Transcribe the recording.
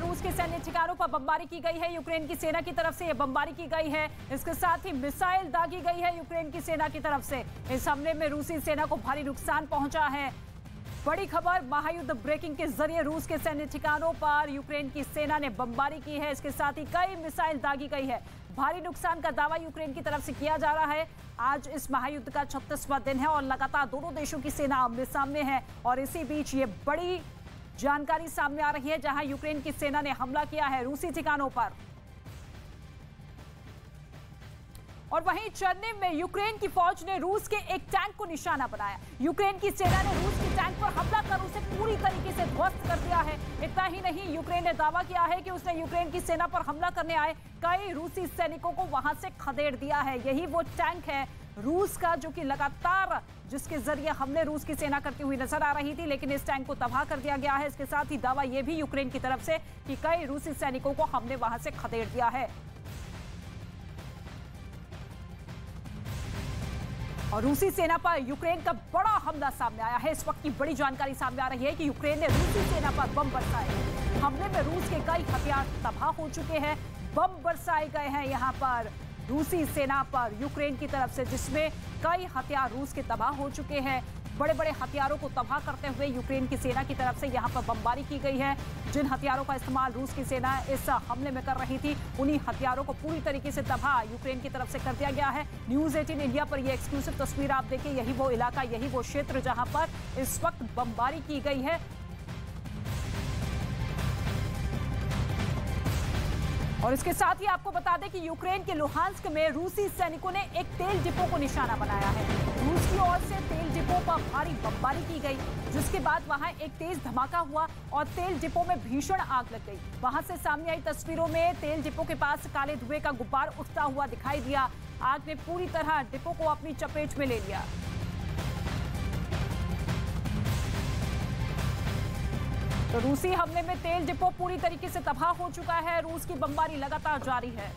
रूस के सैन्य ठिकानों पर बमबारी की गई है यूक्रेन की सेना की तरफ से। यह बमबारी की गई है, इसके साथ ही मिसाइल दागी गई है यूक्रेन की सेना की तरफ से। इस हमले में रूसी सेना को भारी नुकसान पहुंचा है। बड़ी खबर, महायुद्ध ब्रेकिंग के जरिए रूस के सैन्य ठिकानों पर यूक्रेन की सेना ने बमबारी की है, इसके साथ ही कई मिसाइल दागी गई है। भारी नुकसान का दावा यूक्रेन की तरफ से किया जा रहा है। आज इस महायुद्ध का 36वां दिन है और लगातार दोनों देशों की सेना आमने सामने है। और इसी बीच ये बड़ी जानकारी सामने आ रही है जहां यूक्रेन की सेना ने हमला किया है रूसी ठिकानों पर। और वहीं चर्निव में यूक्रेन की फौज ने रूस के एक टैंक को निशाना बनाया। यूक्रेन की सेना ने रूस के टैंक पर हमला कर उसे पूरी तरीके से ध्वस्त कर दिया है। इतना ही नहीं, यूक्रेन ने दावा किया है कि उसने यूक्रेन की सेना पर हमला करने आए कई रूसी सैनिकों को वहां से खदेड़ दिया है। यही वो टैंक है रूस का जो कि लगातार जिसके जरिए हमले रूस की सेना करती हुई नजर आ रही थी, लेकिन इस टैंक को तबाह कर दिया गया है। इसके साथ ही दावा यह भी यूक्रेन की तरफ से कि कई रूसी सैनिकों को हमने वहां से खदेड़ दिया है। और रूसी सेना पर यूक्रेन का बड़ा हमला सामने आया है। इस वक्त की बड़ी जानकारी सामने आ रही है कि यूक्रेन ने रूसी सेना पर बम बरसाए। हमले में रूस के कई हथियार तबाह हो चुके हैं। बम बरसाए गए हैं यहां पर रूसी सेना पर यूक्रेन की तरफ से, जिसमें कई हथियार रूस के तबाह हो चुके हैं। बड़े बड़े हथियारों को तबाह करते हुए यूक्रेन की सेना की तरफ से यहां पर बमबारी की गई है। जिन हथियारों का इस्तेमाल रूस की सेना इस हमले में कर रही थी, उन्हीं हथियारों को पूरी तरीके से तबाह यूक्रेन की तरफ से कर दिया गया है। न्यूज़ 18 इंडिया पर यह एक्सक्लूसिव तस्वीर आप देखिए। यही वो इलाका, यही वो क्षेत्र जहां पर इस वक्त बमबारी की गई है। और इसके साथ ही आपको बता दें कि यूक्रेन के लुहांस्क में रूसी सैनिकों ने एक तेल डिपो को निशाना बनाया है। रूस की ओर से तेल डिपो पर भारी बमबारी की गई, जिसके बाद वहां एक तेज धमाका हुआ और तेल डिपो में भीषण आग लग गई। वहां से सामने आई तस्वीरों में तेल डिपो के पास काले धुएं का गुब्बार उठता हुआ दिखाई दिया। आग ने पूरी तरह डिपो को अपनी चपेट में ले लिया। तो रूसी हमले में तेल डिपो पूरी तरीके से तबाह हो चुका है। रूस की बमबारी लगातार जारी है।